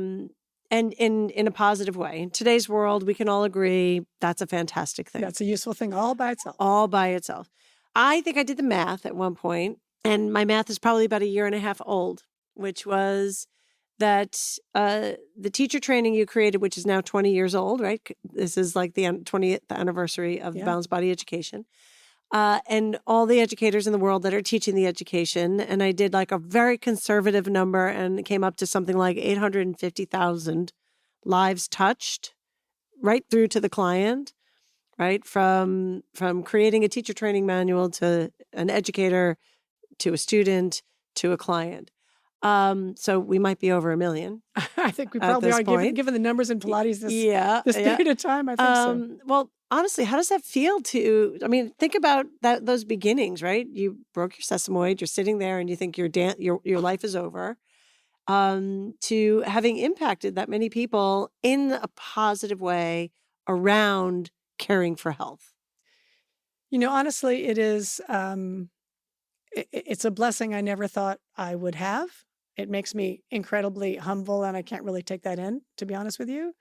And in a positive way. In today's world, we can all agree that's a fantastic thing. That's a useful thing all by itself. I think I did the math at one point, and my math is probably about a year and a half old, which was that the teacher training you created, which is now 20 years old, right? This is like the 20th anniversary of Balanced Body Education. And all the educators in the world that are teaching the education. And I did like a very conservative number and it came up to something like 850,000 lives touched right through to the client, right? From creating a teacher training manual to an educator, to a student, to a client. So we might be over 1 million. I think we probably are, given the numbers in Pilates this period of time. I think so. Well, honestly, how does that feel think about those beginnings, right? You broke your sesamoid, you're sitting there and you think your life is over, to having impacted that many people in a positive way around caring for health. Honestly, it is, it's a blessing I never thought I would have. It makes me incredibly humble and I can't really take that in, to be honest with you.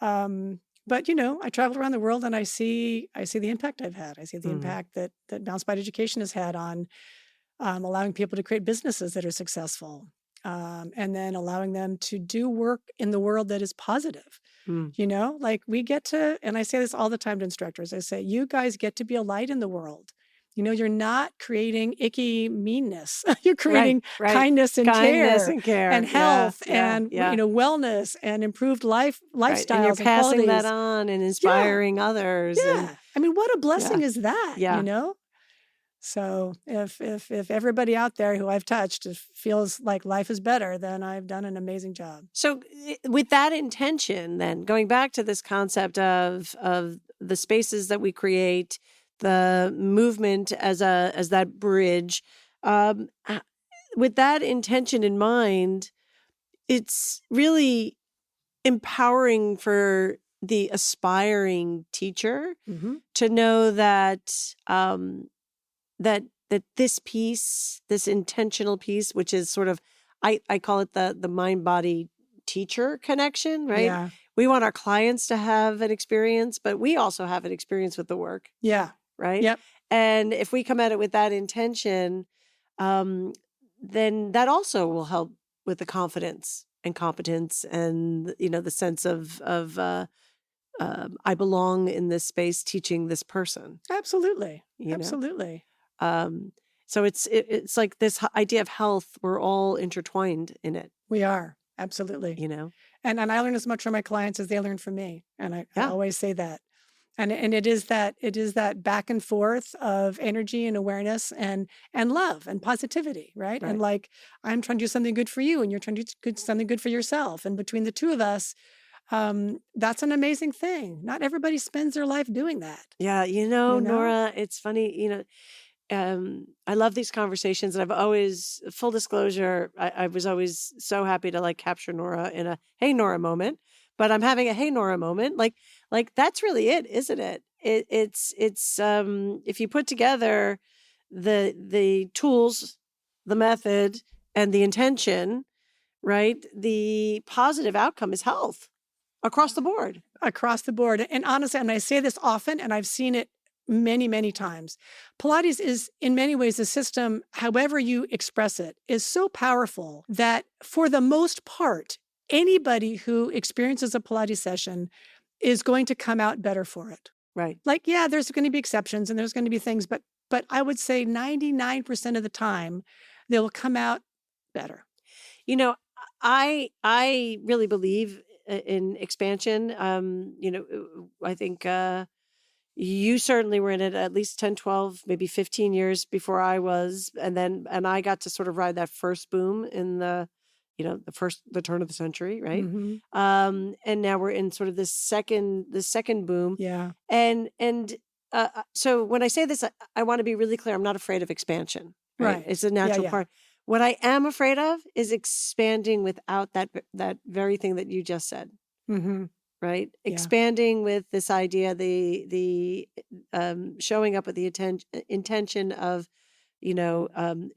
But, I traveled around the world and I see the impact I've had. I see the impact that Balanced Body Education has had on allowing people to create businesses that are successful. and then allowing them to do work in the world that is positive. Mm. You know, like we get to, and I say this all the time to instructors, I say, you guys get to be a light in the world. You know, you're not creating icky meanness. You're creating Right. kindness and Kindness care and care. and health Yeah. and, you know, wellness and improved Right. lifestyles And you're passing that qualities. on and inspiring others. Yeah. And I mean, what a blessing is that, Yeah. you know? So if everybody out there who I've touched feels like life is better, then I've done an amazing job. So with that intention, then going back to this concept of the spaces that we create, the movement as that bridge, with that intention in mind, it's really empowering for the aspiring teacher Mm-hmm. to know that that this piece, this intentional piece, which is sort of, I call it the mind-body teacher connection, right? Yeah. We want our clients to have an experience, but we also have an experience with the work, Yeah. right? Yep. And if we come at it with that intention, then that also will help with the confidence and competence and, you know, the sense of I belong in this space teaching this person. Absolutely. You know? Absolutely. So it's like this idea of health, we're all intertwined in it, We are. Absolutely. you know? And I learn as much from my clients as they learn from me. And I Yeah. always say that. And it is that back and forth of energy and awareness and love and positivity, right? Right. And like, I'm trying to do something good for you and you're trying to do something good for yourself. And between the two of us, that's an amazing thing. Not everybody spends their life doing that. Yeah, You know? Nora, it's funny, I love these conversations, and I've always, full disclosure, I was always so happy to like capture Nora in a "Hey Nora" moment, but I'm having a "Hey Nora" moment. Like that's really it, isn't it? It's if you put together the tools, the method, and the intention, right? The positive outcome is health across the board. Across the board. And honestly, and I say this often, and I've seen it many, many times. Pilates is in many ways a system, however you express it, is so powerful that for the most part, anybody who experiences a Pilates session is going to come out better for it. Right. Like, yeah, there's going to be exceptions and there's going to be things, but I would say 99% of the time, they will come out better. You know, I really believe in expansion. I think you certainly were in it at least 10, 12, maybe 15 years before I was. And I got to sort of ride that first boom in the turn of the century, right? Mm-hmm. And now we're in sort of this second boom. Yeah. And so when I say this, I want to be really clear. I'm not afraid of expansion. Right. It's a natural part. What I am afraid of is expanding without that very thing that you just said. Mm-hmm. Right. Yeah. Expanding with this idea, the showing up with the intention of,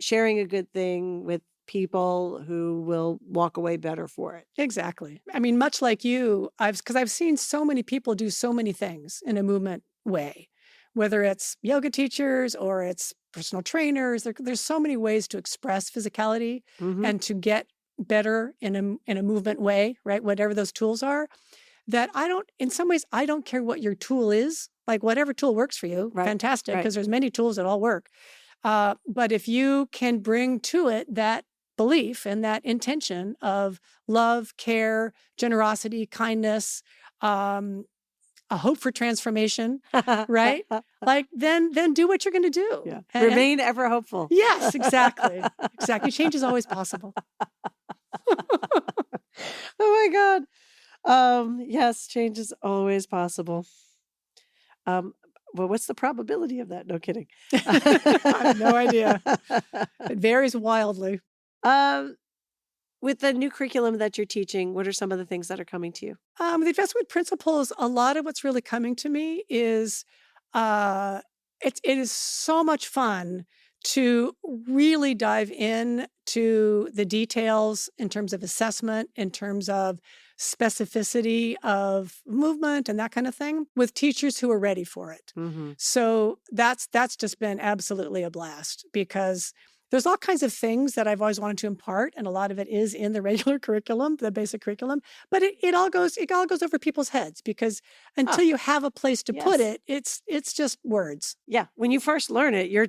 sharing a good thing with people who will walk away better for it. Exactly. I mean, much like you, because I've seen so many people do so many things in a movement way, whether it's yoga teachers or it's personal trainers. There's so many ways to express physicality and to get better in a movement way, right? Whatever those tools are, that in some ways, I don't care what your tool is, like whatever tool works for you, fantastic, because there's many tools that all work. But if you can bring to it that belief and that intention of love, care, generosity, kindness, a hope for transformation, right? Like then do what you're going to do. Yeah. Remain ever hopeful. Yes, exactly. Exactly. Change is always possible. Oh my God. Yes, change is always possible. Well, what's the probability of that? No kidding. I have no idea. It varies wildly. With the new curriculum that you're teaching, what are some of the things that are coming to you? The investment principles, a lot of what's really coming to me is it is so much fun to really dive in to the details in terms of assessment, in terms of specificity of movement and that kind of thing with teachers who are ready for it. Mm-hmm. So that's just been absolutely a blast because there's all kinds of things that I've always wanted to impart, and a lot of it is in the regular curriculum, the basic curriculum. But it all goes over people's heads, because until you have a place to put it, it's just words. Yeah. When you first learn it, you're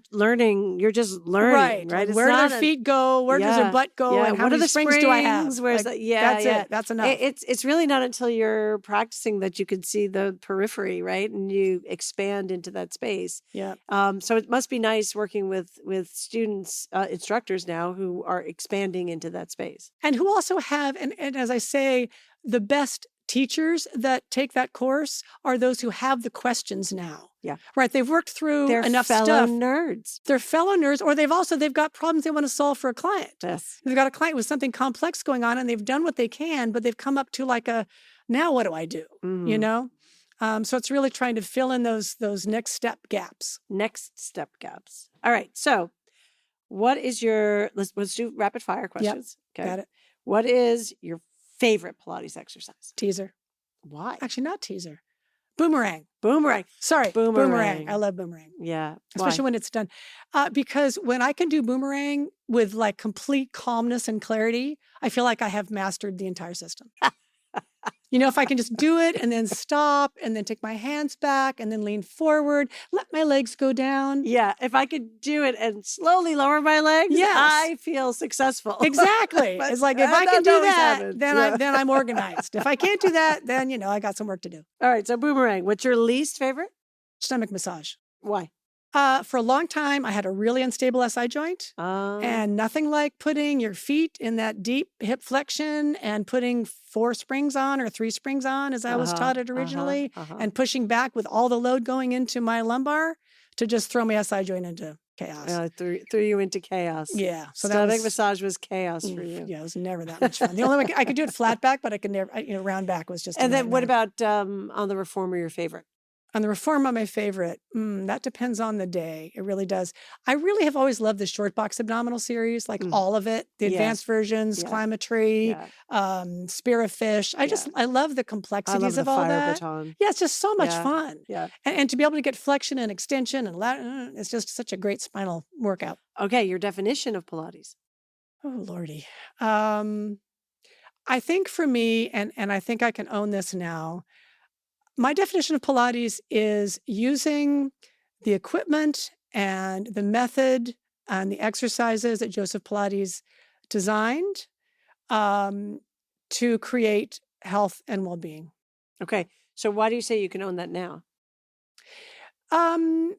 just learning, right? Where do their feet go? Where does their butt go? Yeah. And how what many are the springs do I have? Where's Like, that? Yeah, that's it. That's enough. It's really not until you're practicing that you can see the periphery, right? And you expand into that space. Yeah. So it must be nice working with students, instructors now who are expanding into that space. And who also have, and as I say, the best teachers that take that course are those who have the questions now. Yeah. Right. They've worked through enough fellow stuff. nerds. They're fellow nerds, or they've got problems they want to solve for a client. Yes. They've got a client with something complex going on, and they've done what they can, but they've come up to like now what do I do? Mm-hmm. You know? So it's really trying to fill in those next step gaps. Next step gaps. All right. So what is your, let's do rapid fire questions. Yep. Got it. What is your favorite Pilates exercise? Teaser. Why? Actually, not teaser. Boomerang. Sorry. Boomerang. I love boomerang. Yeah. Especially when it's done. Because when I can do boomerang with like complete calmness and clarity, I feel like I have mastered the entire system. You know, if I can just do it and then stop and then take my hands back and then lean forward, let my legs go down. Yeah. If I could do it and slowly lower my legs, I feel successful. Exactly. It's like, if I can do that, then I'm organized. If I can't do that, then, I got some work to do. All right. So boomerang, what's your least favorite? Stomach massage. Why? For a long time, I had a really unstable SI joint, and nothing like putting your feet in that deep hip flexion and putting 4 springs on or 3 springs on, as I was taught it originally, and pushing back with all the load going into my lumbar to just throw my SI joint into chaos. Threw you into chaos. Yeah. So stomach massage was chaos for you. Yeah, it was never that much fun. The only way I could do it flat back, but I could never, round back was just. And then what about on the reformer, your favorite? On the reformer, my favorite, that depends on the day. It really does. I really have always loved the short box abdominal series, like all of it, the advanced versions, Climb a Tree, Spear a Fish. I love the complexities of all that. Baton. Yeah, it's just so much fun. Yeah. And to be able to get flexion and extension and it's just such a great spinal workout. Okay, your definition of Pilates. Oh, Lordy. I think for me, and I think I can own this now, my definition of Pilates is using the equipment and the method and the exercises that Joseph Pilates designed to create health and well-being. Okay. So why do you say you can own that now? I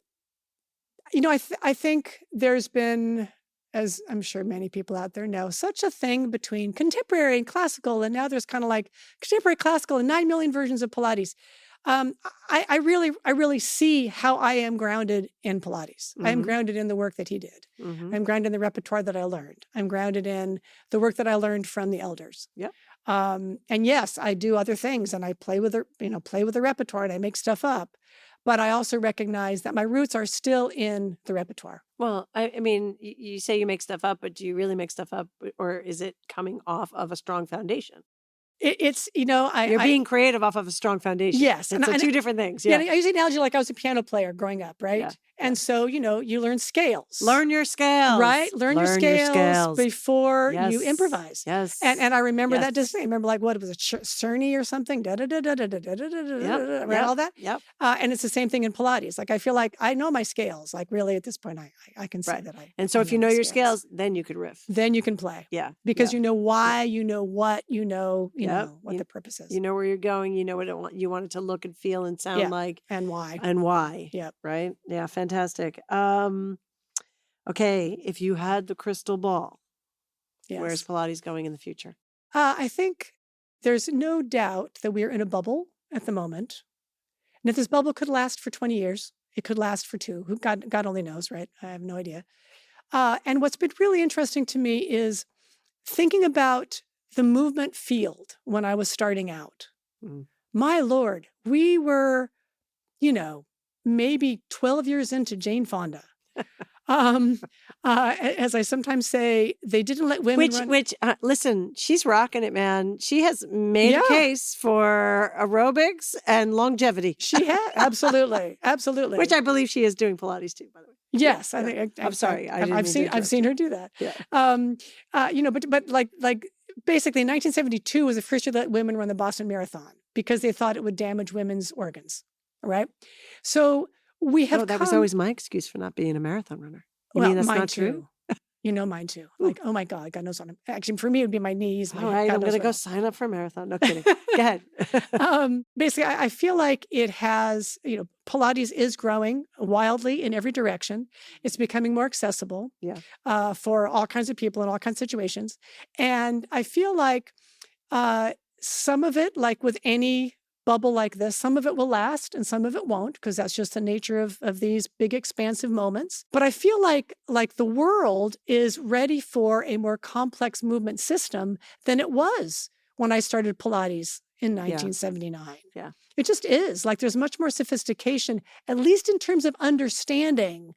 think there's been, as I'm sure many people out there know, such a thing between contemporary and classical, and now there's kind of like contemporary, classical, and 9 million versions of Pilates. I really see how I am grounded in Pilates. I am grounded in the work that he did. I'm grounded in the repertoire that I learned. I'm grounded in the work that I learned from the elders. Yeah. And yes, I do other things, and I play with the repertoire, and I make stuff up. But I also recognize that my roots are still in the repertoire. Well, I mean, you say you make stuff up, but do you really make stuff up, or is it coming off of a strong foundation? You're being creative off of a strong foundation. Yes. It's two different things. Yeah. I use the analogy like I was a piano player growing up, right? Yeah. And so, you learn scales. Learn your scales. Right? Learn your scales before you improvise. Yes. And I remember that display. I remember what was it, Cerny or something? Right? All that? Yep. And it's the same thing in Pilates. Like, I feel like I know my scales. Like, really, at this point, I can say that I. And so if you know your scales, then you could riff. Then you can play. Yeah. Because you know why, you know what, you know what the purpose is. You know where you're going. You know what you want it to look and feel and sound like. And why. Yeah. Right? Yeah. Fantastic. Okay. If you had the crystal ball, where's Pilates going in the future? I think there's no doubt that we're in a bubble at the moment. And if this bubble could last for 20 years, it could last for 2. God only knows, right? I have no idea. And what's been really interesting to me is thinking about the movement field when I was starting out. My Lord, we were, maybe 12 years into Jane Fonda. As I sometimes say, they didn't let women listen, she's rocking it, man. She has made a case for aerobics and longevity. She has, absolutely. Which I believe she is doing Pilates too, by the way. Yes, I Yeah. think I'm sorry. I didn't I've mean to seen interrupt her you. do that. Yeah. But like basically, in 1972 was the first year that women run the Boston Marathon because they thought it would damage women's organs. Right. So we have Oh, that was come. always my excuse for not being a marathon runner. You Well, mean that's mine not true? too. Mine too. Ooh. Like, oh my God knows what I'm. Actually, for me, it would be my knees. All right, I'm going to go sign up for a marathon. No kidding. Go ahead. Basically, I feel like it has, Pilates is growing wildly in every direction. It's becoming more accessible for all kinds of people in all kinds of situations. And I feel like some of it, like with any bubble like this, some of it will last and some of it won't, because that's just the nature of these big expansive moments. But I feel like the world is ready for a more complex movement system than it was when I started Pilates in 1979. Yeah. It just is. Like there's much more sophistication, at least in terms of understanding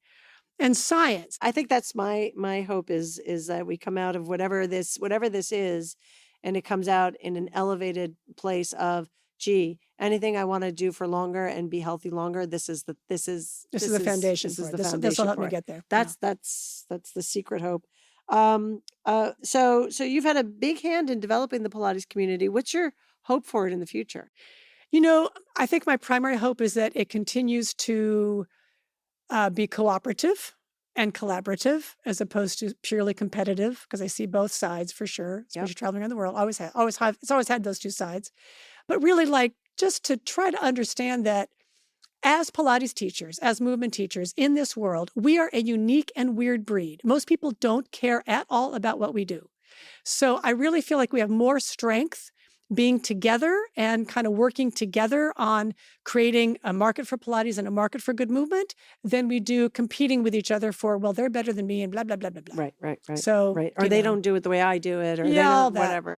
and science. I think that's my hope is that we come out of whatever this is, and it comes out in an elevated place of, gee, anything I want to do for longer and be healthy longer, this is the foundation. This will help me get there. That's the secret hope. So you've had a big hand in developing the Pilates community. What's your hope for it in the future? I think my primary hope is that it continues to be cooperative and collaborative as opposed to purely competitive, because I see both sides for sure, especially traveling around the world. It's always had those two sides. But really, like, just to try to understand that as Pilates teachers, as movement teachers in this world, we are a unique and weird breed. Most people don't care at all about what we do. So I really feel like we have more strength being together and kind of working together on creating a market for Pilates and a market for good movement than we do competing with each other for, well, they're better than me and blah, blah, blah, blah, blah. Right. So, or they don't do it the way I do it, or they don't, whatever.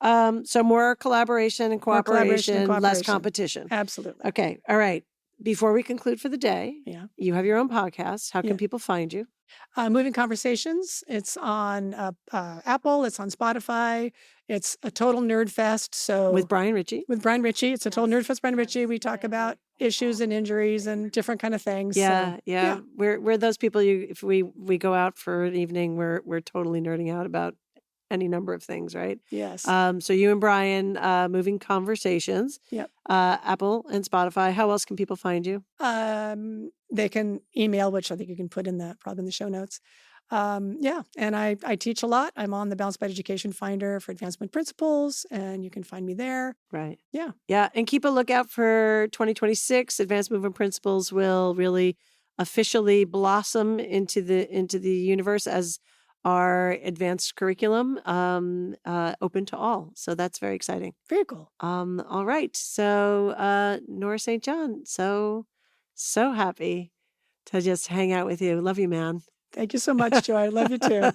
So more collaboration and cooperation, less competition. Absolutely. Okay. All right. Before we conclude for the day, you have your own podcast. How can people find you? Moving Conversations. It's on Apple. It's on Spotify. It's a total nerd fest. So with Brian Ritchie. It's a total nerd fest. Brian Ritchie. We talk about issues and injuries and different kind of things. Yeah. We're those people. If we go out for an evening, we're totally nerding out about any number of things, right? Yes. So you and Brian, Moving Conversations. Yep. Apple and Spotify. How else can people find you? They can email, which I think you can put probably in the show notes. And I teach a lot. I'm on the Balanced Bite Education Finder for Advancement Principles, and you can find me there. Right. Yeah. Yeah. And keep a lookout for 2026. Advanced Movement Principles will really officially blossom into the universe as our advanced curriculum, open to all. So that's very exciting. Very cool. All right. So, Nora St. John, so happy to just hang out with you. Love you, man. Thank you so much, Joy. I love you too.